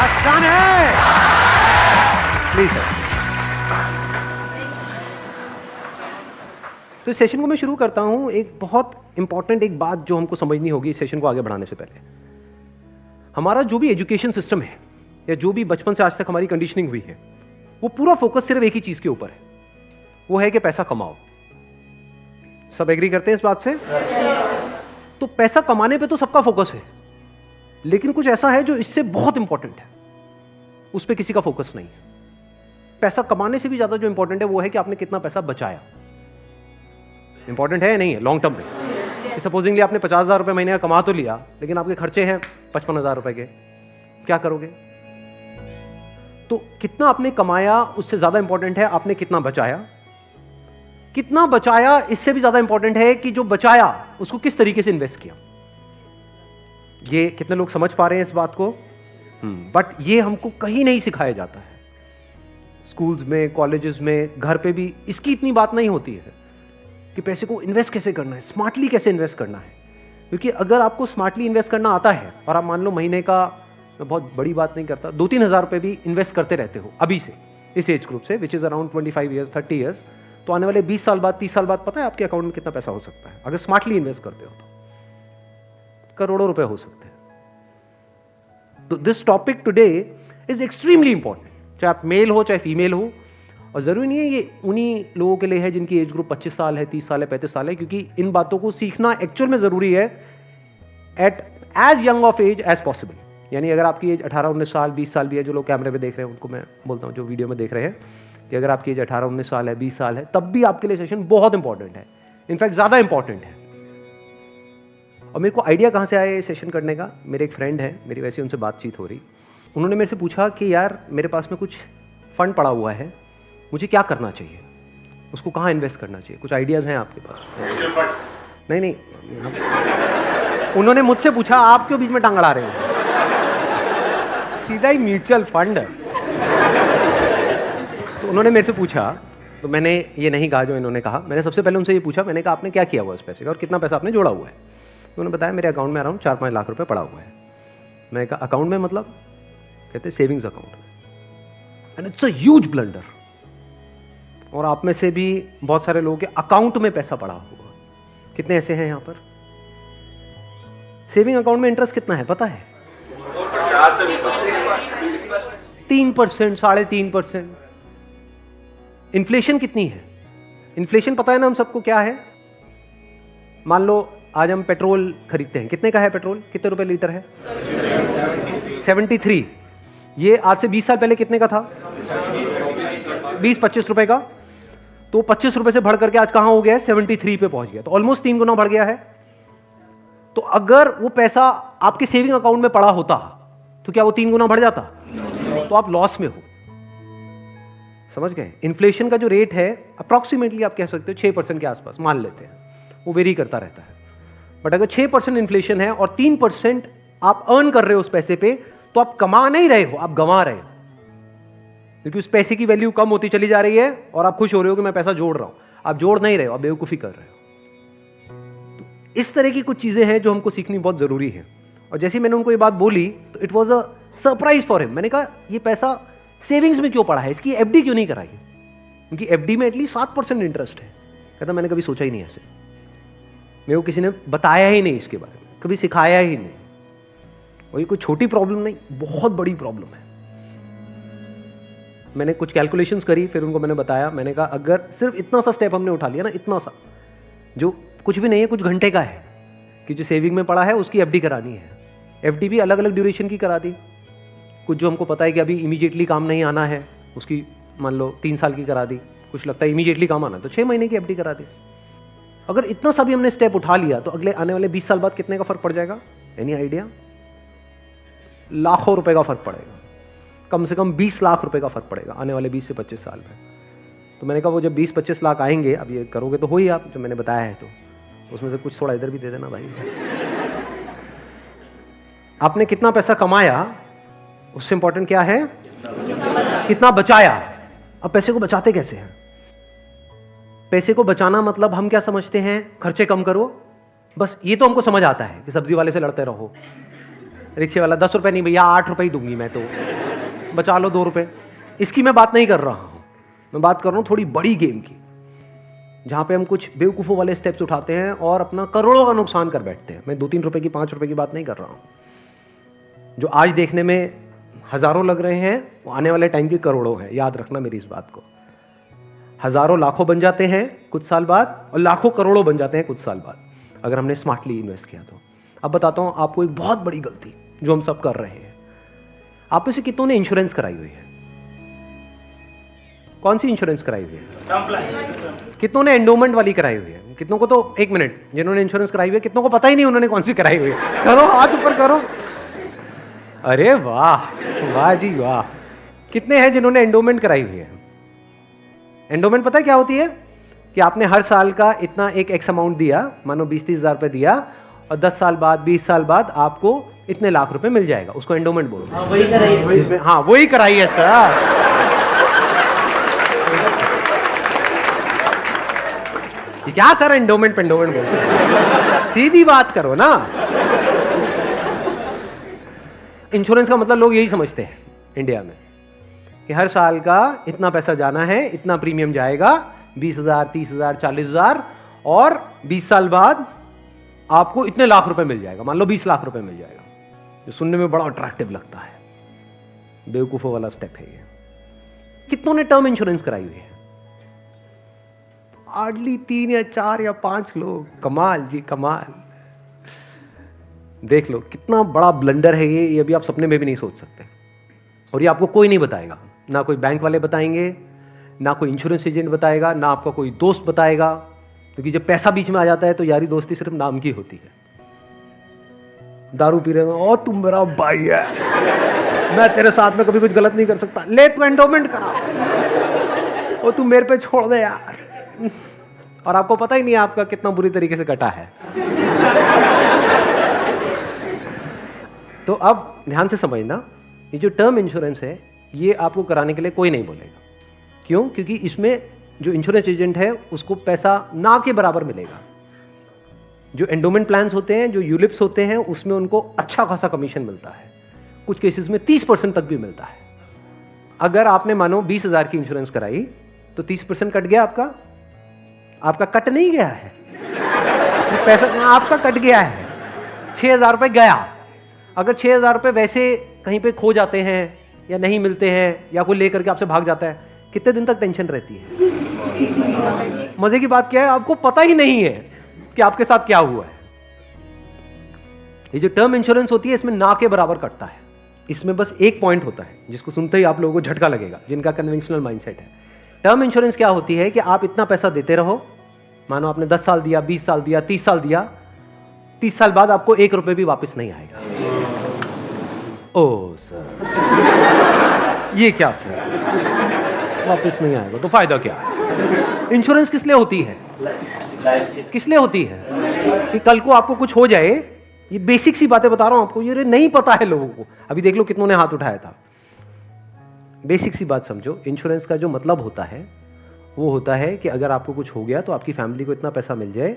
आसान है। Please sir. तो इस सेशन को मैं शुरू करता हूं एक बहुत इंपॉर्टेंट एक बात जो हमको समझनी होगी इस सेशन को आगे बढ़ाने से पहले। हमारा जो भी एजुकेशन सिस्टम है या जो भी बचपन से आज तक हमारी कंडीशनिंग हुई है, वो पूरा फोकस सिर्फ एक ही चीज के ऊपर है, वो है कि पैसा कमाओ। सब एग्री करते हैं इस बात से? तो पैसा कमाने पे तो सबका फोकस है, लेकिन कुछ ऐसा है जो इससे बहुत इंपॉर्टेंट है, उस पर किसी का फोकस नहीं है। पैसा कमाने से भी ज्यादा जो इंपॉर्टेंट है वो है कि आपने कितना पैसा बचाया। इंपॉर्टेंट है या नहीं है लॉन्ग टर्म में? सपोजिंगली आपने 50,000 रुपए महीने का कमा तो लिया, लेकिन आपके खर्चे हैं 55,000 रुपए के, क्या करोगे? तो कितना आपने कमाया उससे ज्यादा इंपॉर्टेंट है आपने कितना बचाया। कितना बचाया इससे भी ज्यादा इंपॉर्टेंट है कि जो बचाया उसको किस तरीके से इन्वेस्ट किया। ये कितने लोग समझ पा रहे हैं इस बात को? बट ये हमको कहीं नहीं सिखाया जाता है। स्कूल्स में, कॉलेजेस में, घर पे भी इसकी इतनी बात नहीं होती है कि पैसे को इन्वेस्ट कैसे करना है, स्मार्टली कैसे इन्वेस्ट करना है। क्योंकि अगर आपको स्मार्टली इन्वेस्ट करना आता है और आप मान लो महीने का, मैं बहुत बड़ी बात नहीं करता, 2-3 हज़ार रुपए भी इन्वेस्ट करते रहते हो अभी से, इस एज ग्रुप से, which is around 25 years 30 years, तो आने वाले 20 साल बाद, 30 साल बाद पता है आपके अकाउंट में कितना पैसा हो सकता है? अगर स्मार्टली इन्वेस्ट करते हो तो करोड़ों रुपए हो सकते हैं। तो this topic today is extremely important, चाहे आप मेल हो चाहे फीमेल हो। और जरूरी नहीं है ये उन्हीं लोगों के लिए है जिनकी एज ग्रुप 25 साल है, 30 साल है, 35 साल है, क्योंकि इन बातों को सीखना एक्चुअल में जरूरी है at as young of age as possible. यानी अगर आपकी एज 18-19 साल, 20 साल भी है, जो लोग कैमरे पे देख रहे हैं उनको मैं बोलता हूँ, जो वीडियो में देख रहे हैं, कि अगर आपकी एज 18-19 साल है, 20 साल है, तब भी आपके लिए सेशन बहुत इंपॉर्टेंट है, इनफैक्ट ज्यादा इंपॉर्टेंट है। और मेरे को आइडिया कहाँ से आया ये सेशन करने का? मेरे एक फ्रेंड है, मेरी वैसे उनसे बातचीत हो रही, उन्होंने मेरे से पूछा कि यार मेरे पास में कुछ फंड पड़ा हुआ है, मुझे क्या करना चाहिए, उसको कहाँ इन्वेस्ट करना चाहिए? कुछ आइडियाज हैं आपके पास? नहीं, उन्होंने मुझसे पूछा, आप क्यों बीच में टांग अड़ा रहे हो? सीधा ही म्यूचुअल फंड। तो उन्होंने मेरे से पूछा, तो मैंने ये नहीं कहा जो इन्होंने कहा। मैंने सबसे पहले उनसे ये पूछा, मैंने कहा आपने क्या किया हुआ उस पैसे का और कितना पैसा आपने जोड़ा हुआ है? तो उन्होंने बताया मेरे अकाउंट में अराउंड 4-5 लाख रुपए पड़ा हुआ है। मैंने कहा अकाउंट में मतलब? कहते सेविंग्स अकाउंट में। And it's a huge blunder. और आप में से भी बहुत सारे लोगों के अकाउंट में पैसा पड़ा हुआ, कितने ऐसे हैं यहाँ पर? सेविंग अकाउंट में इंटरेस्ट कितना है पता है? 3%, 3.5%। इन्फ्लेशन कितनी है? इन्फ्लेशन पता है ना हम सबको क्या है? मान लो आज हम पेट्रोल खरीदते हैं, कितने का है पेट्रोल? कितने रुपए लीटर है? 73। ये आज से 20 साल पहले कितने का था? 20-25 रुपए का। तो 25 रुपए से बढ़ करके आज कहां हो गया है? 73 पे पहुंच गया। तो ऑलमोस्ट 3 गुना बढ़ गया है। तो अगर वो पैसा आपके सेविंग अकाउंट में पड़ा होता तो क्या वो 3 गुना बढ़ जाता? तो आप लॉस में हो। समझ गए? इन्फ्लेशन का जो रेट है अप्रॉक्सीमेटली आप कह सकते हो 6% के आसपास मान लेते हैं, वो वेरी करता रहता है। बट अगर 6% इन्फ्लेशन है और 3% आप अर्न कर रहे हो उस पैसे पे, तो आप कमा नहीं रहे हो, आप गंवा रहे हो, क्योंकि उस पैसे की वैल्यू कम होती चली जा रही है और आप खुश हो रहे हो कि मैं पैसा जोड़ रहा हूं। आप जोड़ नहीं रहे हो, आप बेवकूफी कर रहे हो। तो इस तरह की कुछ चीजें हैं जो हमको सीखनी बहुत जरूरी है। और जैसे मैंने उनको ये बात बोली तो it was a surprise for him. मैंने कहा ये पैसा सेविंग्स में क्यों पड़ा है, इसकी एफडी क्यों नहीं कराई? क्योंकि एफडी में एटलीस्ट 7% इंटरेस्ट है। कहता मैंने कभी सोचा ही नहीं ऐसे, मेरे को किसी ने बताया ही नहीं इसके बारे में, कभी सिखाया ही नहीं। और ये कोई छोटी प्रॉब्लम नहीं, बहुत बड़ी प्रॉब्लम है। मैंने कुछ कैलकुलेशंस करी, फिर उनको मैंने बताया। मैंने कहा अगर सिर्फ इतना सा स्टेप हमने उठा लिया ना, इतना सा जो कुछ भी नहीं है, कुछ घंटे का है, कि जो सेविंग में पड़ा है उसकी एफडी करानी है। एफडी भी अलग अलग ड्यूरेशन की करा दी। कुछ जो हमको पता है कि अभी इमीडिएटली काम नहीं आना है, उसकी मान लो 3 साल की करा दी। कुछ लगता है इमीडिएटली काम आना, तो 6 महीने की एफडी करा दी। अगर इतना सा भी हमने स्टेप उठा लिया तो अगले आने वाले 20 साल बाद कितने का फर्क पड़ जाएगा? Any idea? लाखों रुपए का फर्क पड़ेगा, कम से कम 20 लाख रुपए का फर्क पड़ेगा आने वाले 20 से 25 साल में। तो मैंने कहा वो जब 20-25 लाख आएंगे, अब ये करोगे तो हो ही आप, जो मैंने बताया है, तो उसमें से कुछ थोड़ा इधर भी दे देना भाई। आपने कितना पैसा कमाया उससे इंपॉर्टेंट क्या है? कितना बचाया। अब पैसे को बचाते कैसे हैं? पैसे को बचाना मतलब हम क्या समझते हैं? खर्चे कम करो, बस ये तो हमको समझ आता है कि सब्जी वाले से लड़ते रहो, रिक्शे वाला 10 रुपए नहीं भैया 8 रुपए ही दूंगी मैं, तो बचा लो 2 रुपए। इसकी मैं बात नहीं कर रहा हूं, मैं बात कर रहा हूं थोड़ी बड़ी गेम की, जहां पे हम कुछ बेवकूफ़ों वाले स्टेप्स उठाते हैं और अपना करोड़ों का नुकसान कर बैठते हैं। मैं 2-3 रुपए की 5 रुपए की बात नहीं कर रहा हूं। जो आज देखने में हजारों लग रहे हैं वो आने वाले टाइम की करोड़ों हैं। याद रखना मेरी इस बात को। हजारों लाखों बन जाते हैं कुछ साल बाद और लाखों करोड़ों बन जाते हैं कुछ साल बाद, अगर हमने स्मार्टली इन्वेस्ट किया तो। अब बताता हूं आपको एक बहुत बड़ी गलती जो हम सब कर रहे हैं। आप में से कितनों ने इंश्योरेंस कराई हुई है? कौन सी इंश्योरेंस कराई हुई है? कितनों ने एंडोमेंट वाली कराई हुई है? कितनों को तो, एक मिनट, जिन्होंने इंश्योरेंस कराई हुई है कितनों को पता ही नहीं उन्होंने कौन सी कराई हुई है? करो, हाथ ऊपर करो। अरे वाह, वाह जी वाह। कितने हैं जिन्होंने एंडोमेंट कराई हुई है? एंडोमेंट पता है क्या होती है? कि आपने हर साल का इतना एक एक्स अमाउंट दिया, मानो 20-30 हज़ार रुपए दिया, और 10 साल बाद 20 साल बाद आपको इतने लाख रुपए मिल जाएगा। उसको एंडोमेंट बोलते हैं। वही कराइए। हाँ वही कराई है सर। क्या सर एंडोमेंट पेंडोमेंट बोलते हैं? सीधी बात करो ना। इंश्योरेंस का मतलब लोग यही समझते हैं इंडिया में कि हर साल का इतना पैसा जाना है, इतना प्रीमियम जाएगा, 20,000, 30,000, 40,000, और 20 साल बाद आपको इतने लाख रुपए मिल जाएगा। मान लो 20 लाख रुपए मिल जाएगा, जो सुनने में बड़ा अट्रैक्टिव लगता है। बेवकूफों वाला स्टेप है ये। कितनों ने टर्म इंश्योरेंस कराई हुई है? हार्डली 3 या 4 या 5 लोग। कमाल जी कमाल। देख लो कितना बड़ा ब्लंडर है ये अभी आप सपने में भी नहीं सोच सकते। और ये आपको कोई नहीं बताएगा, ना कोई बैंक वाले बताएंगे, ना कोई इंश्योरेंस एजेंट बताएगा, ना आपका कोई दोस्त बताएगा, क्योंकि जब पैसा बीच में आ जाता है तो यारी दोस्ती सिर्फ नाम की होती है। दारू पी रहे हो, ओ तुम मेरा भाई है, मैं तेरे साथ में कभी कुछ गलत नहीं कर सकता, ले तू एंडोमेंट करा, ओ तू मेरे पे छोड़ दे यार। और आपको पता ही नहीं है आपका कितना बुरी तरीके से कटा है। तो अब ध्यान से समझना, ये जो टर्म इंश्योरेंस है ये आपको कराने के लिए कोई नहीं बोलेगा। क्यों? क्योंकि इसमें जो इंश्योरेंस एजेंट है उसको पैसा ना के बराबर मिलेगा। जो एंडोमेंट प्लान्स होते हैं, जो यूलिप्स होते हैं, उसमें उनको अच्छा खासा कमीशन मिलता है, कुछ केसेस में 30% तक भी मिलता है। अगर आपने मानो 20,000 की इंश्योरेंस कराई तो 30% कट गया आपका। आपका कट नहीं गया है, पैसा आपका कट गया है। 6,000 रुपए गया। अगर 6,000 रुपए वैसे कहीं पे खो जाते हैं या नहीं मिलते हैं या कोई लेकर के आपसे भाग जाता है, कितने दिन तक टेंशन रहती है? मजे की बात क्या है, आपको पता ही नहीं है कि आपके साथ क्या हुआ है। ये जो टर्म इंश्योरेंस होती है इसमें ना के बराबर कटता है। इसमें बस एक पॉइंट होता है जिसको सुनते ही आप लोगों को झटका लगेगा, जिनका कन्वेंशनल माइंडसेट है। टर्म इंश्योरेंस क्या होती है कि आप इतना पैसा देते रहो, मानो आपने 10 साल दिया, 20 साल दिया, 30 साल दिया, 30 साल बाद आपको 1 रुपए भी वापस नहीं आएगा। ओ सर, ये क्या सर, वापस नहीं आएगा तो फायदा क्या है? इंश्योरेंस किस लिए होती है? किस लिए होती है? कि कल को आपको कुछ हो जाए। ये बेसिक सी बातें बता रहा हूं आपको, ये नहीं पता है लोगों को। अभी देख लो कितनों ने हाथ उठाया था। बेसिक सी बात समझो, इंश्योरेंस का जो मतलब होता है वो होता है कि अगर आपको कुछ हो गया तो आपकी फैमिली को इतना पैसा मिल जाए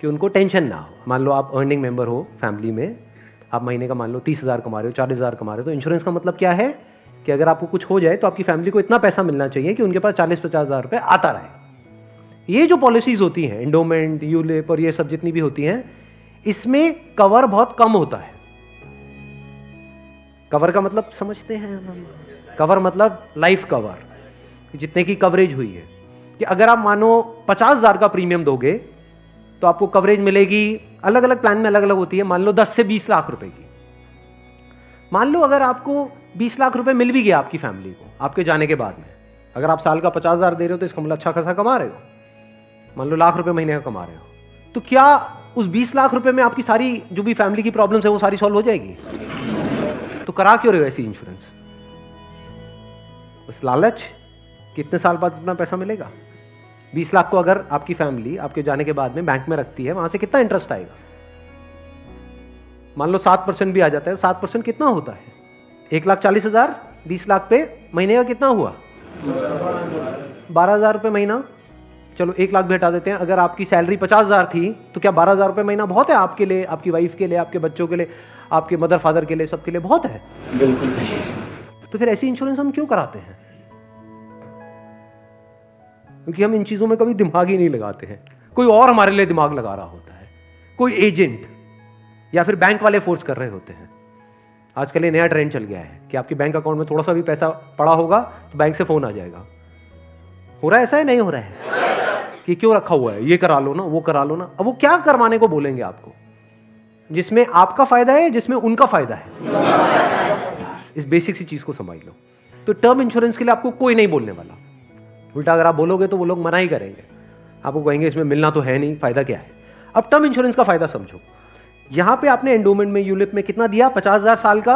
कि उनको टेंशन ना हो। मान लो आप अर्निंग मेंबर हो फैमिली में, आप महीने का मान लो 30,000 कमा रहे हो, 40,000 कमा रहे हो, तो इंश्योरेंस का मतलब क्या है कि अगर आपको कुछ हो जाए तो आपकी फैमिली को इतना पैसा मिलना चाहिए कि उनके पास 40-50 हज़ार रुपये आता रहे। ये जो पॉलिसीज होती हैं, एंडोमेंट, यूलिप और ये सब जितनी भी होती हैं, इसमें कवर बहुत कम होता है। कवर का मतलब समझते हैं? कवर मतलब लाइफ कवर, जितने की कवरेज हुई है। कि अगर आप मानो 50,000 का प्रीमियम दोगे तो आपको कवरेज मिलेगी, अलग अलग प्लान में अलग अलग होती है, मान लो 10 से 20 लाख रुपए की। मान लो अगर आपको 20 लाख रुपए मिल भी गया आपकी फैमिली को आपके जाने के बाद में, अगर आप साल का 50,000 दे रहे हो तो इसका मतलब अच्छा खासा कमा रहे हो, मान लो लाख रुपए महीने का कमा रहे हो, तो क्या उस 20 लाख रुपए में आपकी सारी जो भी फैमिली की प्रॉब्लम्स है वो सारी सॉल्व हो जाएगी? तो करा क्यों रहे हो ऐसी इंश्योरेंस? बस लालच, कितने साल बाद इतना पैसा मिलेगा? 20 लाख को अगर आपकी फैमिली आपके जाने के बाद में बैंक में रखती है, वहां से कितना इंटरेस्ट आएगा? मान लो 7% भी आ जाता है, 7% कितना होता है? 1,40,000, 20 लाख पे महीने का कितना हुआ? 12,000 रुपये महीना। चलो 1 लाख भी हटा देते हैं, अगर आपकी सैलरी 50,000 थी तो क्या 12,000 रुपये महीना बहुत है आपके लिए, आपकी वाइफ के लिए, आपके बच्चों के लिए, आपके मदर फादर के लिए, सबके लिए बहुत है? बिल्कुल। तो फिर ऐसी इंश्योरेंस हम क्यों कराते हैं? क्योंकि हम इन चीजों में कभी दिमाग ही नहीं लगाते हैं। कोई और हमारे लिए दिमाग लगा रहा होता है, कोई एजेंट या फिर बैंक वाले फोर्स कर रहे होते हैं। आजकल ये नया ट्रेंड चल गया है कि आपके बैंक अकाउंट में थोड़ा सा भी पैसा पड़ा होगा तो बैंक से फोन आ जाएगा। हो रहा है ऐसा है? नहीं हो रहा है कि क्यों रखा हुआ है, ये करा लो ना, वो करा लो ना। अब वो क्या करवाने को बोलेंगे आपको, जिसमें आपका फायदा है, जिसमें उनका फायदा है। इस बेसिक सी चीज को समझ लो। तो टर्म इंश्योरेंस के लिए आपको कोई नहीं बोलने वाला। उल्टा अगर आप बोलोगे तो वो लोग मना ही करेंगे, आपको कहेंगे इसमें मिलना तो है नहीं, फायदा क्या है। अब टर्म इंश्योरेंस का फायदा समझो। यहां पे आपने एंडोमेंट में, यूलिप में कितना दिया? 50,000 साल का,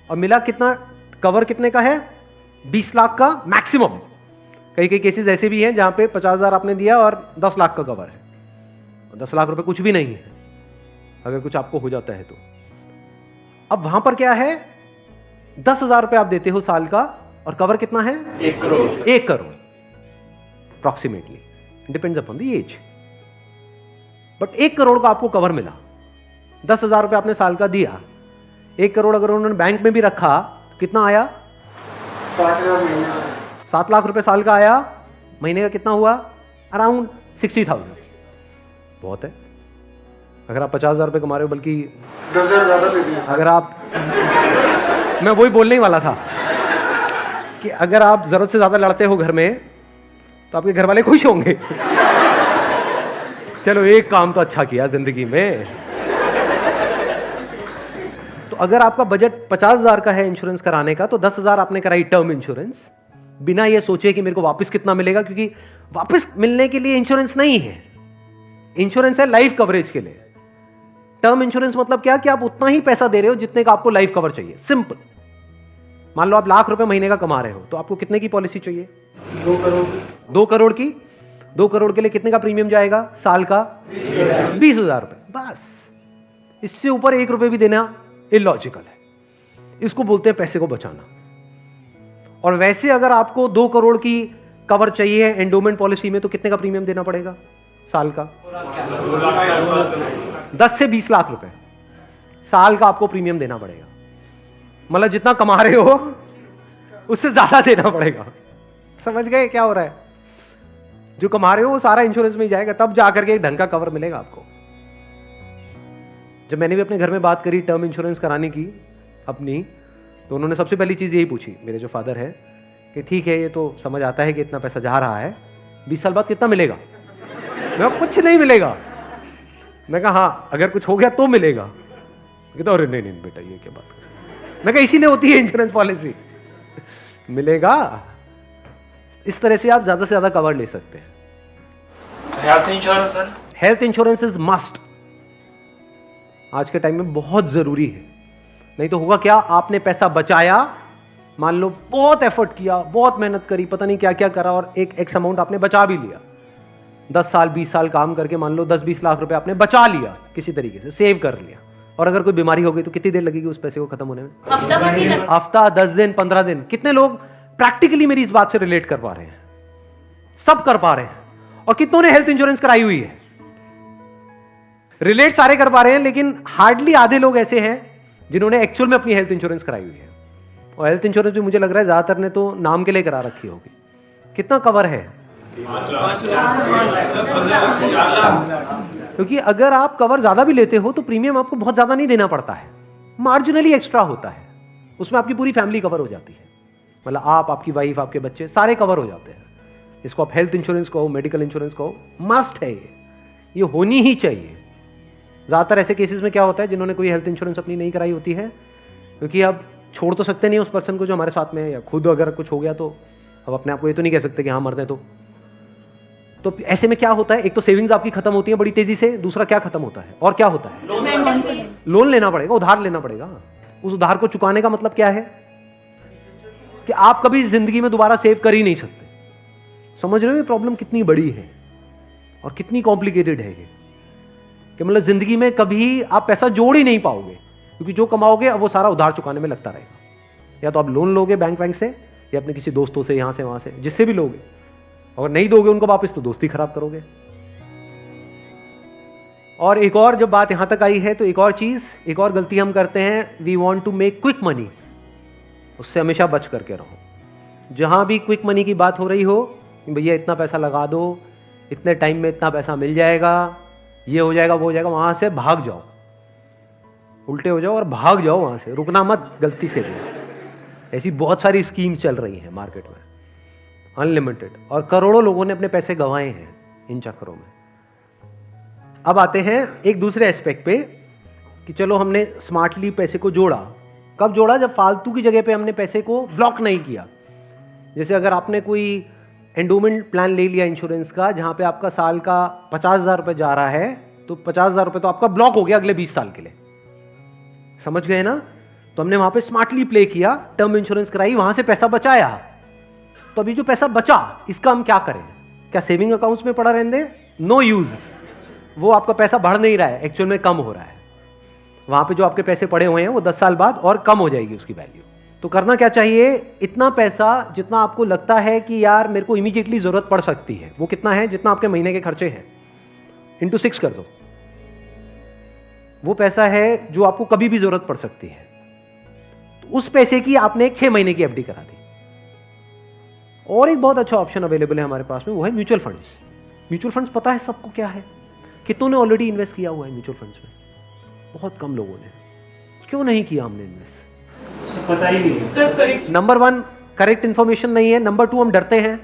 और मिला कितना? कवर कितने का है? 20 लाख का मैक्सिमम। कई कई केसेस ऐसे भी हैं जहां पे 50,000 आपने दिया और 10 लाख का कवर है, और 10 लाख रुपए कुछ भी नहीं है अगर कुछ आपको हो जाता है तो। अब वहां पर क्या है? 10,000 रुपए आप देते हो साल का, और कवर कितना है? 1 crore. 1 crore approximately, depends upon the age. But 1 crore का आपको कवर मिला। 10,000 रुपए आपने साल का दिया, 1 करोड़ अगर उन्होंने बैंक में भी रखा तो कितना आया? 7 लाख रुपए साल का आया। महीने का कितना हुआ? अराउंड 60,000। बहुत है। अगर आप 50,000 रुपए कमा रहे हो, बल्कि 10,000 ज्यादा दे दिए। अगर आप मैं वही बोलने ही वाला था कि अगर आप जरूरत से ज्यादा लड़ते हो घर में तो आपके घर वाले खुश होंगे। चलो एक काम तो अच्छा किया जिंदगी में। तो अगर आपका बजट 50,000 का है इंश्योरेंस कराने का, तो 10,000 आपने कराई टर्म इंश्योरेंस, बिना ये सोचे कि मेरे को वापस कितना मिलेगा, क्योंकि वापस मिलने के लिए इंश्योरेंस नहीं है। इंश्योरेंस है लाइफ कवरेज के लिए। टर्म इंश्योरेंस मतलब क्या? कि आप उतना ही पैसा दे रहे हो जितने का आपको लाइफ कवर चाहिए। सिंपल। मान लो आप लाख रुपए महीने का कमा रहे हो, तो आपको कितने की पॉलिसी चाहिए? 2 करोड़। 2 करोड़ की। 2 करोड़ के लिए कितने का प्रीमियम जाएगा साल का? 20,000 रुपए। बस, इससे ऊपर 1 रुपए भी देना इलॉजिकल है। इसको बोलते हैं पैसे को बचाना। और वैसे अगर आपको 2 करोड़ की कवर चाहिए एंडोमेंट पॉलिसी में, तो कितने का प्रीमियम देना पड़ेगा साल का? 10 से 20 लाख रुपए साल का आपको प्रीमियम देना पड़ेगा। मतलब जितना कमा रहे हो उससे ज्यादा देना पड़ेगा। समझ गए क्या हो रहा है? जो कमा रहे हो वो सारा इंश्योरेंस में ही जाएगा, तब जाकर के एक ढंग का कवर मिलेगा आपको। जब मैंने भी अपने घर में बात करी टर्म इंश्योरेंस कराने की अपनी, तो उन्होंने सबसे पहली चीज यही पूछी, मेरे जो फादर है, कि ठीक है ये तो समझ आता है कि इतना पैसा जा रहा है, 20 साल बाद कितना मिलेगा? मैं कुछ नहीं मिलेगा। मैं कहा हाँ अगर कुछ हो गया तो मिलेगा। कहता अरे नहीं नहीं बेटा ये क्या बात कर। मैं कहा इसीलिए होती है इंश्योरेंस पॉलिसी, मिलेगा। इस तरह से आप ज्यादा से ज्यादा कवर ले सकते हैं। Health insurance sir? Health insurance is must. आज के टाइम में बहुत जरूरी है। नहीं तो होगा क्या? आपने पैसा बचाया, मान लो बहुत एफर्ट किया, बहुत मेहनत करी, पता नहीं क्या क्या करा, और एक एक्स अमाउंट आपने बचा भी लिया। 10 साल 20 साल काम करके मान लो 10-20 लाख रुपए आपने बचा लिया, किसी तरीके से सेव कर लिया, और अगर कोई बीमारी हो गई तो कितनी देर लगेगी उस पैसे को खत्म होने में? हफ्ता, 10 दिन, 15 दिन। कितने लोग प्रैक्टिकली मेरी इस बात से रिलेट कर पा रहे हैं? सब कर पा रहे हैं। और कितनों ने हेल्थ इंश्योरेंस कराई हुई है? रिलेट सारे कर पा रहे हैं, लेकिन हार्डली आधे लोग ऐसे हैं जिन्होंने एक्चुअल में अपनी हेल्थ इंश्योरेंस कराई हुई है। और हेल्थ इंश्योरेंस भी मुझे लग रहा है ज्यादातर ने तो नाम के लिए करा रखी होगी। कितना कवर है? क्योंकि अगर आप कवर ज्यादा भी लेते हो तो प्रीमियम आपको बहुत ज्यादा नहीं देना पड़ता है, मार्जिनली एक्स्ट्रा होता है। उसमें आपकी पूरी फैमिली कवर हो जाती है। मतलब आप, आपकी वाइफ, आपके बच्चे सारे कवर हो जाते हैं। इसको आप हेल्थ इंश्योरेंस कहो, मेडिकल इंश्योरेंस कहो, मस्ट है ये होनी ही चाहिए। ज्यादातर ऐसे केसेस में क्या होता है, जिन्होंने कोई हेल्थ इंश्योरेंस अपनी नहीं कराई होती है, क्योंकि अब छोड़ तो सकते नहीं उस पर्सन को जो हमारे साथ में है, या खुद अगर कुछ हो गया तो अब अपने आप को ये तो नहीं कह सकते कि हाँ मरते हैं। तो ऐसे में क्या होता है, एक तो सेविंग्स आपकी खत्म होती है बड़ी तेजी से, दूसरा क्या खत्म होता है, और क्या होता है? लोन लेना पड़ेगा, उधार लेना पड़ेगा। उस उधार को चुकाने का मतलब क्या है कि आप कभी जिंदगी में दोबारा सेव कर ही नहीं सकते। समझ रहे हो ये प्रॉब्लम कितनी बड़ी है और कितनी कॉम्प्लिकेटेड है ये, कि मतलब जिंदगी में कभी आप पैसा जोड़ ही नहीं पाओगे, क्योंकि जो कमाओगे अब वो सारा उधार चुकाने में लगता रहेगा। या तो आप लोन लोगे बैंक से, या अपने किसी दोस्तों से, यहां से वहां से, जिससे भी लोगे, और नहीं दोगे उनको वापस तो दोस्ती खराब करोगे। और एक और जब बात यहां तक आई है तो एक और चीज, एक और गलती हम करते हैं, we want to make quick money, उससे हमेशा बच करके रहो। जहां भी क्विक मनी की बात हो रही हो, भैया इतना पैसा लगा दो, इतने टाइम में इतना पैसा मिल जाएगा, ये हो जाएगा वो हो जाएगा, वहां से भाग जाओ, उल्टे हो जाओ और भाग जाओ वहां से, रुकना मत गलती से भी। ऐसी बहुत सारी स्कीम्स चल रही हैं मार्केट में, अनलिमिटेड, और करोड़ों लोगों ने अपने पैसे गंवाए हैं इन चक्करों में। अब आते हैं एक दूसरे एस्पेक्ट पे कि चलो हमने स्मार्टली पैसे को जोड़ा। कब जोड़ा? जब फालतू की जगह पे हमने पैसे को ब्लॉक नहीं किया। जैसे अगर आपने कोई एंडोमेंट प्लान ले लिया इंश्योरेंस का, जहां पे आपका साल का 50,000 रुपये जा रहा है, तो 50,000 रुपये तो आपका ब्लॉक हो गया अगले 20 साल के लिए। समझ गए ना? तो हमने वहां पे स्मार्टली प्ले किया, टर्म इंश्योरेंस कराई, वहां से पैसा बचाया। तो अभी जो पैसा बचा इसका हम क्या करें? क्या सेविंग अकाउंट्स में पड़ा रहने दें? No use. वो आपका पैसा बढ़ नहीं रहा है, एक्चुअल में कम हो रहा है। वहां पे जो आपके पैसे पड़े हुए हैं वो 10 साल बाद और कम हो जाएगी उसकी वैल्यू। तो करना क्या चाहिए? इतना पैसा जितना आपको लगता है कि यार मेरे को इमीडिएटली जरूरत पड़ सकती है, वो कितना है? जितना आपके महीने के खर्चे हैं, इंटू 6 कर दो। वो पैसा है जो आपको कभी भी जरूरत पड़ सकती है। तो उस पैसे की आपने एक 6 महीने की एफडी करा दी। और एक बहुत अच्छा ऑप्शन अवेलेबल है हमारे पास में, वो है म्यूचुअल फंड्स। म्यूचुअल फंड्स पता है सबको क्या है? कितनों ने ऑलरेडी इन्वेस्ट किया हुआ है म्यूचुअल फंड्स में? बहुत कम लोगों ने। क्यों नहीं किया हमने इन्वेस्ट? पता ही नहीं है। नंबर 1 करेक्ट इंफॉर्मेशन नहीं है। नंबर 2 हम डरते हैं,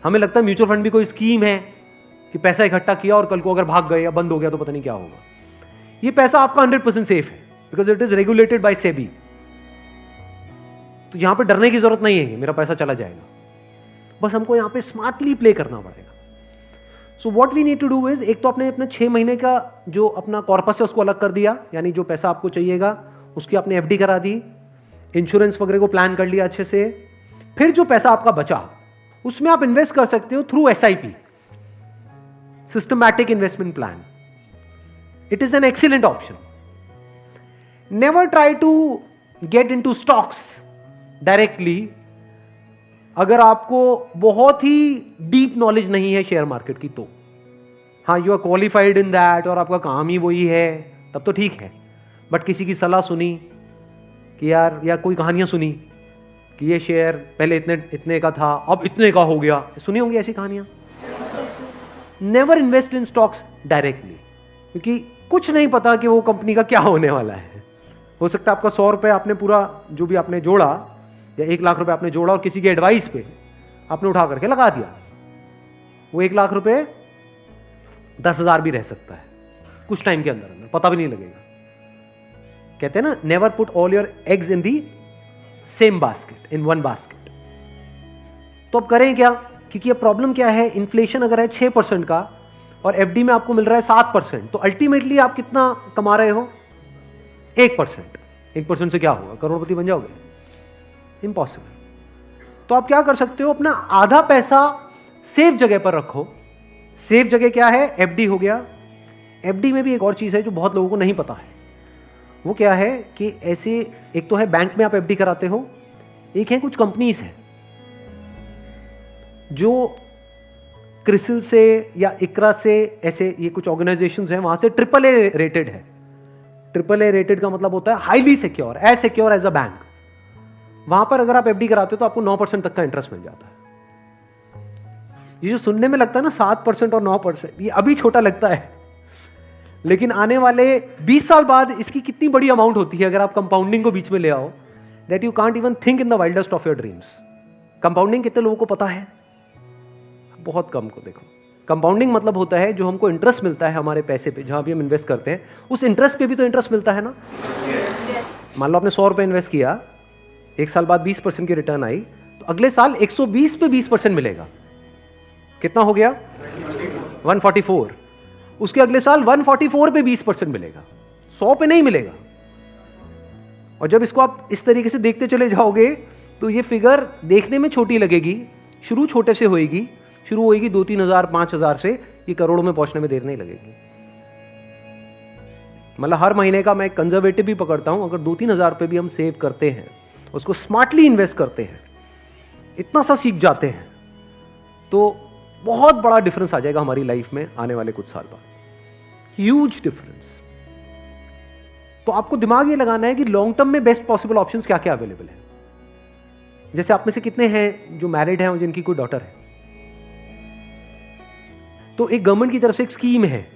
हमें लगता है म्यूचुअल फंड भी कोई स्कीम है कि पैसा इकट्ठा किया और कल को अगर भाग गए या बंद हो गया तो पता नहीं क्या होगा। ये पैसा आपका 100% सेफ है because it is regulated by SEBI. तो यहां पे डरने की जरूरत नहीं है कि मेरा पैसा चला जाएगा, बस हमको यहां पे स्मार्टली प्ले करना पड़ेगा। So what we need to do is, एक तो आपने अपने 6 महीने का जो अपना कॉर्पस है उसको अलग कर दिया, यानी जो पैसा आपको चाहिएगा उसकी आपने एफडी करा दी, इंश्योरेंस वगैरह को प्लान कर लिया अच्छे से। फिर जो पैसा आपका बचा उसमें आप इन्वेस्ट कर सकते हो through SIP, systematic investment plan. It is an excellent option. Never try to get into stocks directly अगर आपको बहुत ही डीप नॉलेज नहीं है शेयर मार्केट की तो। हाँ, you are qualified in that और आपका काम ही वही है, तब तो ठीक है। बट किसी की सलाह सुनी कि यार, या कोई कहानियां सुनी कि ये शेयर पहले इतने का था अब इतने का हो गया, सुनी होंगी ऐसी कहानियां। Never invest in stocks directly, क्योंकि कुछ नहीं पता कि वो कंपनी का क्या होने वाला है। हो सकता है आपका 100 रुपये आपने पूरा जो भी आपने जोड़ा या 1 लाख रुपए आपने जोड़ा और किसी के एडवाइस पे आपने उठा करके लगा दिया, वो 1 लाख रुपए 10,000 भी रह सकता है कुछ टाइम के अंदर, पता भी नहीं लगेगा। कहते हैं ना, never put all your eggs in the same basket, in one basket. तो अब करें क्या? क्योंकि अब प्रॉब्लम क्या है, इन्फ्लेशन अगर है 6% का और एफडी में आपको मिल रहा है 7%, तो अल्टीमेटली आप कितना कमा रहे हो? 1%। 1% से क्या होगा? करोड़पति बन जाओगे? इम्पॉसिबल। तो आप क्या कर सकते हो, अपना आधा पैसा सेफ जगह पर रखो। सेफ जगह क्या है? एफडी हो गया। एफडी में भी एक और चीज है जो बहुत लोगों को नहीं पता है। वो क्या है कि ऐसे, एक तो है बैंक में आप एफडी कराते हो, एक है कुछ कंपनीज है जो क्रिसिल से या इकरा से, ऐसे ये कुछ ऑर्गेनाइजेशंस हैं, वहां से AAA रेटेड है। AAA रेटेड का मतलब होता है highly secure, as secure as a bank. वहां पर अगर आप एफडी कराते हो तो आपको 9% तक का इंटरेस्ट मिल जाता है। ये जो सुनने में लगता है ना 7% और 9%, ये अभी छोटा लगता है, लेकिन आने वाले 20 साल बाद इसकी कितनी बड़ी अमाउंट होती है अगर आप कंपाउंडिंग को बीच में ले आओ, that you can't even think in the wildest of your dreams. Compounding कितने लोगों को पता है? बहुत कम को। देखो, कंपाउंडिंग मतलब होता है जो हमको इंटरेस्ट मिलता है हमारे पैसे पे, जहां भी हम इन्वेस्ट करते हैं उस इंटरेस्ट पे भी तो इंटरेस्ट मिलता है ना। मान लो आपने 100 रुपए इन्वेस्ट किया, 1 साल बाद 20% की रिटर्न आई, तो अगले साल 120 पे 20% मिलेगा। कितना हो गया? 144। उसके अगले साल 144 पे 20% मिलेगा, 100 पे नहीं मिलेगा। और जब इसको आप इस तरीके से देखते चले जाओगे तो ये फिगर देखने में छोटी लगेगी, शुरू छोटे से होएगी, शुरू होएगी 2-3 हजार 5 हजार से, ये करोड़ों में पहुंचने में देर नहीं लगेगी। मतलब हर महीने का मैं कंजर्वेटिव भी पकड़ता हूं, अगर 2-3 हजार रुपए भी हम सेव करते हैं, उसको स्मार्टली इन्वेस्ट करते हैं, इतना सा सीख जाते हैं, तो बहुत बड़ा डिफरेंस आ जाएगा हमारी लाइफ में आने वाले कुछ साल बाद, ह्यूज डिफरेंस। तो आपको दिमाग ये लगाना है कि लॉन्ग टर्म में बेस्ट पॉसिबल ऑप्शंस क्या क्या अवेलेबल है। जैसे आप में से कितने हैं जो मैरिड हैं और जिनकी कोई डॉटर है, तो एक गवर्नमेंट की तरफ से एक स्कीम है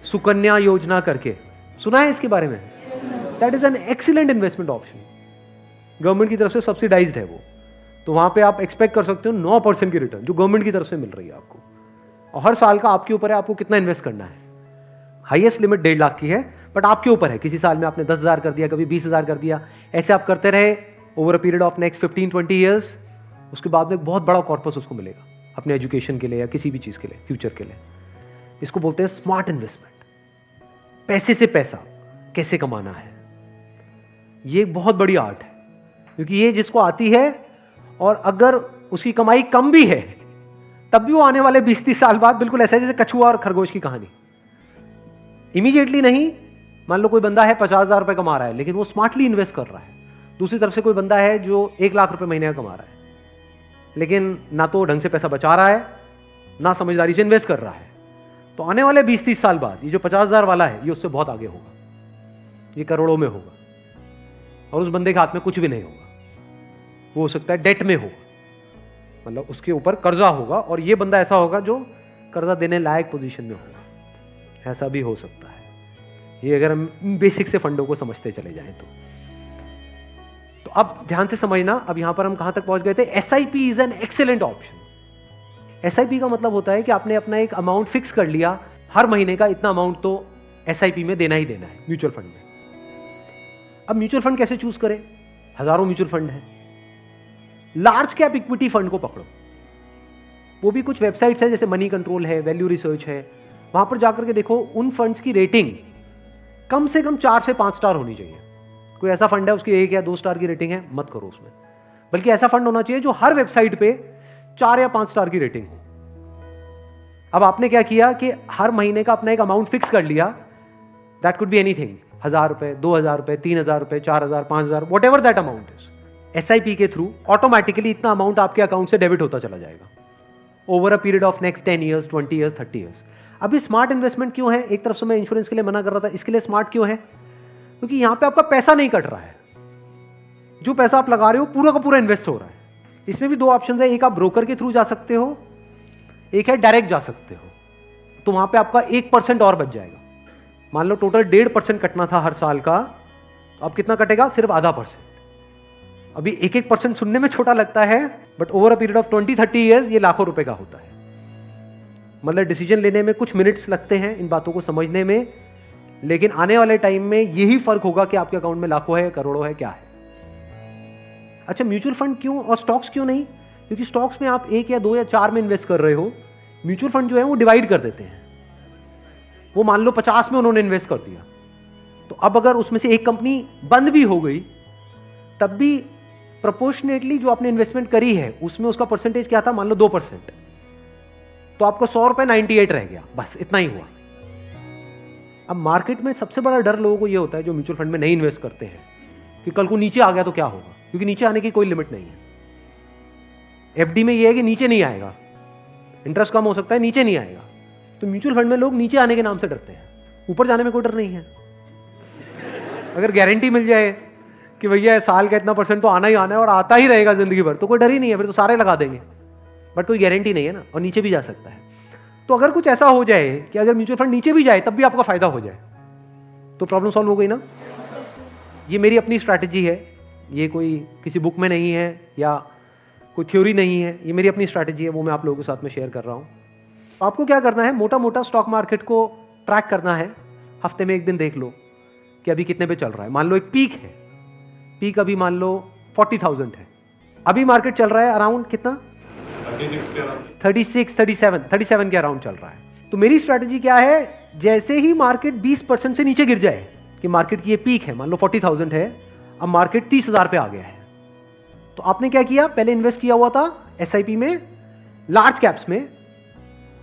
सुकन्या योजना करके, सुना है इसके बारे में? That is an excellent investment option, government की तरफ से सब्सिडाइज्ड है वो। तो वहां पे आप एक्सपेक्ट कर सकते हो 9% की रिटर्न जो गवर्नमेंट की तरफ से मिल रही है आपको, और हर साल का आपके ऊपर है आपको कितना इन्वेस्ट करना है। हाईएस्ट लिमिट 1.5 लाख की है, बट आपके ऊपर है। किसी साल में आपने 10,000 कर दिया, कभी 20,000 कर दिया, ऐसे आप करते रहे over a period of next 15-20 years. उसके बाद में एक बहुत बड़ा कॉर्पस उसको मिलेगा अपने एजुकेशन के लिए या किसी भी चीज के लिए, फ्यूचर के लिए। इसको बोलते हैं स्मार्ट इन्वेस्टमेंट। पैसे से पैसा कैसे कमाना है, ये एक बहुत बड़ी आर्ट है, क्योंकि ये जिसको आती है और अगर उसकी कमाई कम भी है तब भी वो आने वाले 20-30 साल बाद बिल्कुल ऐसा है जैसे कछुआ और खरगोश की कहानी। इमीडिएटली नहीं, मान लो कोई बंदा है 50,000 रुपए कमा रहा है लेकिन वो स्मार्टली इन्वेस्ट कर रहा है। दूसरी तरफ से कोई बंदा है जो 1 लाख रुपए महीने का कमा रहा है, लेकिन ना तो ढंग से पैसा बचा रहा है ना समझदारी से इन्वेस्ट कर रहा है। तो आने वाले 20-30 साल बाद ये जो 50,000 वाला है ये उससे बहुत आगे होगा, ये करोड़ों में होगा, और उस बंदे के हाथ में कुछ भी नहीं होगा। वो हो सकता है डेट में होगा, मतलब उसके ऊपर कर्जा होगा, और ये बंदा ऐसा होगा जो कर्जा देने लायक पोजीशन में होगा। ऐसा भी हो सकता है, ये अगर हम बेसिक से फंडों को समझते चले जाएं तो अब ध्यान से समझना। अब यहां पर हम कहां तक पहुंच गए थे? SIP is an excellent option. SIP का मतलब होता है कि आपने अपना एक अमाउंट फिक्स कर लिया, हर महीने का इतना अमाउंट तो एसआईपी में देना ही देना है म्यूचुअल फंड में। अब म्यूचुअल फंड कैसे चूज करें? हजारों म्यूचुअल फंड है। लार्ज कैप इक्विटी फंड को पकड़ो, वो भी कुछ वेबसाइट्स है जैसे मनी कंट्रोल है, वैल्यू रिसर्च है, वहां पर जाकर के देखो उन फंड्स की रेटिंग कम से कम 4 से 5 स्टार होनी चाहिए। कोई ऐसा फंड है उसकी 1 या 2 स्टार की रेटिंग है, मत करो उसमें। बल्कि ऐसा फंड होना चाहिए जो हर वेबसाइट पे 4 या 5 स्टार की रेटिंग हो। अब आपने क्या किया कि हर महीने का अपना एक अमाउंट फिक्स कर लिया, दैट कुड बी एनीथिंग, 1,000 रुपए, 2,000 रुपए, 3,000 रुपए, 4,000, 5,000, what ever that amount is. SIP के थ्रू ऑटोमेटिकली इतना अमाउंट आपके अकाउंट से डेबिट होता चला जाएगा over a period of next 10 years, 20 years, 30 years. अभी स्मार्ट इन्वेस्टमेंट क्यों है? एक तरफ से मैं इंश्योरेंस के लिए मना कर रहा था, इसके लिए स्मार्ट क्यों है? क्योंकि यहां पे आपका पैसा नहीं कट रहा है, जो पैसा आप लगा रहे हो पूरा का पूरा इन्वेस्ट हो रहा है। इसमें भी 2 ऑप्शन है, एक आप ब्रोकर के थ्रू जा सकते हो, एक है डायरेक्ट जा सकते हो। तो वहां पे आपका 1% और बच जाएगा। मान लो टोटल 1.5% कटना था हर साल का, तो अब कितना कटेगा? सिर्फ आधा %। अभी 1% सुनने में छोटा लगता है, but over a period of 20-30 years ये लाखों रुपए का होता है। मतलब डिसीजन लेने में कुछ मिनट्स लगते हैं इन बातों को समझने में, लेकिन आने वाले टाइम में यही फर्क होगा कि आपके अकाउंट में लाखों है, करोड़ों है, क्या है। अच्छा, म्यूचुअल फंड क्यों और स्टॉक्स क्यों नहीं? क्योंकि स्टॉक्स में आप 1 या 2 या 4 में इन्वेस्ट कर रहे हो, म्यूचुअल फंड जो है वो डिवाइड कर देते हैं। वो मान लो 50 में उन्होंने इन्वेस्ट कर दिया, तो अब अगर उसमें से एक कंपनी बंद भी हो गई तब भी प्रोपोर्शनेटली जो आपने इन्वेस्टमेंट करी है उसमें उसका परसेंटेज क्या था? मान लो 2%, तो आपको 100 रुपए 98 रह गया, बस इतना ही हुआ। अब मार्केट में सबसे बड़ा डर लोगों को यह होता है जो म्यूचुअल फंड में नहीं इन्वेस्ट करते हैं कि कल को नीचे आ गया तो क्या होगा, क्योंकि नीचे आने की कोई लिमिट नहीं है। एफडी में यह है कि नीचे नहीं आएगा, इंटरेस्ट कम हो सकता है, नीचे नहीं आएगा। तो म्यूचुअल फंड में लोग नीचे आने के नाम से डरते हैं, ऊपर जाने में कोई डर नहीं है। अगर गारंटी मिल जाए कि भैया साल का इतना % तो आना ही आना है और आता ही रहेगा जिंदगी भर, तो कोई डर ही नहीं है, फिर तो सारे लगा देंगे। बट कोई गारंटी नहीं है ना, और नीचे भी जा सकता है। तो अगर कुछ ऐसा हो जाए कि अगर म्यूचुअल फंड नीचे भी जाए तब भी आपका फायदा हो जाए, तो प्रॉब्लम सॉल्व हो गई ना। ये मेरी अपनी स्ट्रैटेजी है, ये कोई किसी बुक में नहीं है या कोई थ्योरी नहीं है, ये मेरी अपनी स्ट्रैटेजी है, वो मैं आप लोगों के साथ में शेयर कर रहा हूं। आपको क्या करना है? मोटा मोटा स्टॉक मार्केट को ट्रैक करना है, हफ्ते में एक दिन देख लो कि अभी कितने पे चल रहा है। मान लो एक पीक है, पीक अभी मान लो 40,000 है, अभी मार्केट चल रहा है अराउंड कितना? 37 के अराउंड चल रहा है। तो मेरी स्ट्रैटेजी क्या है? जैसे ही मार्केट 20% से नीचे गिर जाए, कि मार्केट की ये पीक है, मान लो 40,000 है, अब मार्केट 30,000 पे आ गया है, तो आपने क्या किया? पहले इन्वेस्ट किया हुआ था एसआईपी में, लार्ज कैप्स में,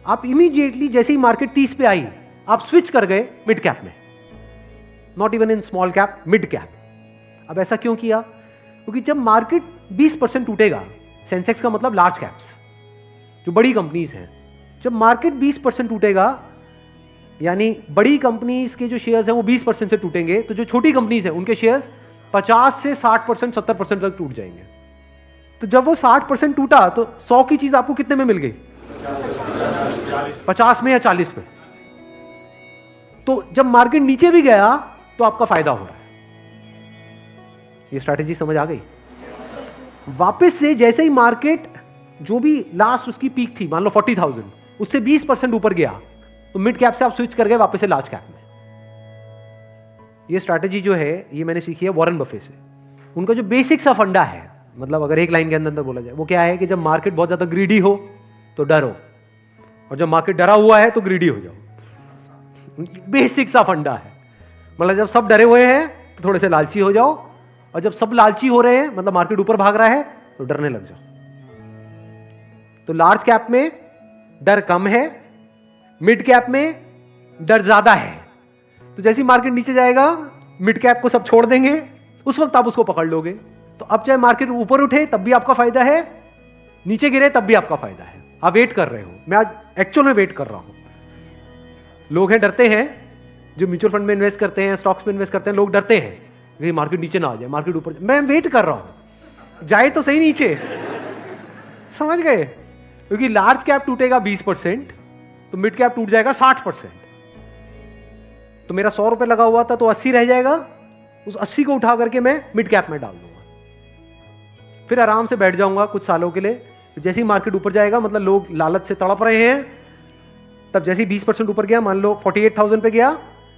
आप इमीडिएटली जैसे ही मार्केट 30 पे आई आप स्विच कर गए मिड कैप में, not even in small cap, mid cap. अब ऐसा क्यों किया? क्योंकि जब मार्केट 20% टूटेगा, सेंसेक्स का मतलब लार्ज कैप्स, जो बड़ी कंपनीज हैं, जब मार्केट 20% टूटेगा, यानी बड़ी कंपनीज के जो शेयर्स हैं वो 20% से टूटेंगे, तो जो छोटी कंपनीज हैं उनके शेयर्स 50 से 60%, 70% तक टूट जाएंगे। तो जब वो 60% टूटा तो 100 की चीज आपको कितने में मिल गई? 50 में या 40 में। तो जब मार्केट नीचे भी गया तो आपका फायदा हो रहा है। ये स्ट्रैटेजी समझ आ गई? वापस से जैसे ही मार्केट जो भी लास्ट उसकी पीक थी, मान लो 40,000, उससे 20% ऊपर गया, तो मिड कैप से आप स्विच कर गए वापस से लार्ज कैप में। ये स्ट्रैटेजी जो है ये मैंने सीखी है वॉरेन बफे से। उनका जो बेसिक सा फंडा है, मतलब अगर एक लाइन के अंदर बोला जाए, वो क्या है कि जब मार्केट बहुत ज्यादा ग्रीडी हो तो डरो, और जब मार्केट डरा हुआ है तो ग्रीडी हो जाओ। बेसिक सा फंडा है। मतलब जब सब डरे हुए हैं तो थोड़े से लालची हो जाओ, और जब सब लालची हो रहे हैं, मतलब मार्केट ऊपर भाग रहा है, तो डरने लग जाओ। तो लार्ज कैप में डर कम है, मिड कैप में डर ज्यादा है। तो जैसे ही मार्केट नीचे जाएगा, मिड कैप को सब छोड़ देंगे, उस वक्त आप उसको पकड़ लोगे। तो अब चाहे मार्केट ऊपर उठे तब भी आपका फायदा है, नीचे गिरे तब भी आपका फायदा है। आप वेट कर रहे हो, मैं आज एक्चुअल में वेट कर रहा हूं। लोग हैं डरते हैं, जो म्यूचुअल फंड में इन्वेस्ट करते हैं, स्टॉक्स में इन्वेस्ट करते हैं, लोग डरते हैं कि मार्केट नीचे ना आ जाए, मार्केट ऊपर। मैं वेट कर रहा हूं, जाए तो सही नीचे। समझ गए? क्योंकि लार्ज कैप टूटेगा 20%, तो मिड कैप टूट जाएगा 60%। तो मेरा 100 रुपए लगा हुआ था तो 80 रह जाएगा, उस 80 को उठा करके मैं मिड कैप में डाल दूंगा, फिर आराम से बैठ जाऊंगा कुछ सालों के लिए। जैसे ही मार्केट ऊपर जाएगा, मतलब लोग लालच से तड़प रहे हैं, तब जैसे ही 20% ऊपर गया, मान लो 48,000 पे गया,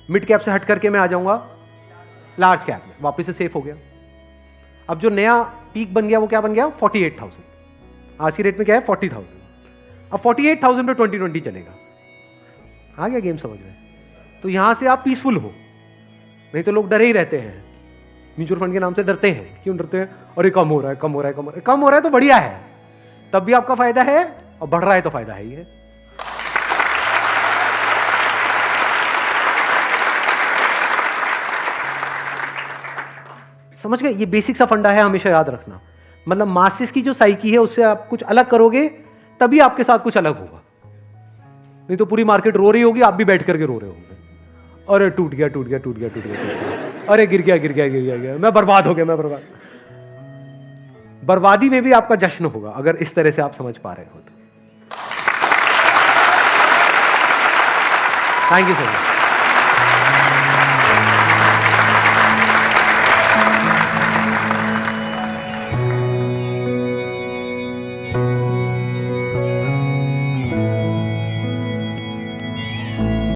मिड कैप से हट करके मैं आ जाऊंगा लार्ज कैप में, वापस से सेफ हो गया। अब जो नया पीक बन गया वो क्या बन गया? 48,000। आज की रेट में क्या है? 40,000। अब 48,000 पे 2020 चलेगा। आ गया गेम समझ में? तो यहां से आप पीसफुल हो, नहीं तो लोग डरे ही रहते हैं। म्यूचुअल फंड के नाम से डरते हैं। क्यों डरते हैं? अरे कम हो रहा है, कम हो रहा है, कम हो रहा है। कम हो रहा है तो बढ़िया है, तब भी आपका फायदा है, और बढ़ रहा है तो फायदा है ही है। समझ गए? ये बेसिक सा फंडा है, हमेशा याद रखना। मतलब मासेस की जो साइकी है उससे आप कुछ अलग करोगे तभी आपके साथ कुछ अलग होगा, नहीं तो पूरी मार्केट रो रही होगी, आप भी बैठ करके रो रहे होंगे। अरे टूट गया, टूट गया, टूट गया, टूट गया, अरे गिर गया, गिर गया, गिर गया, गिर गया, मैं बर्बाद हो गया, मैं बर्बाद। बर्बादी में भी आपका जश्न होगा अगर इस तरह से आप समझ पा रहे हो तो। Thank you so much.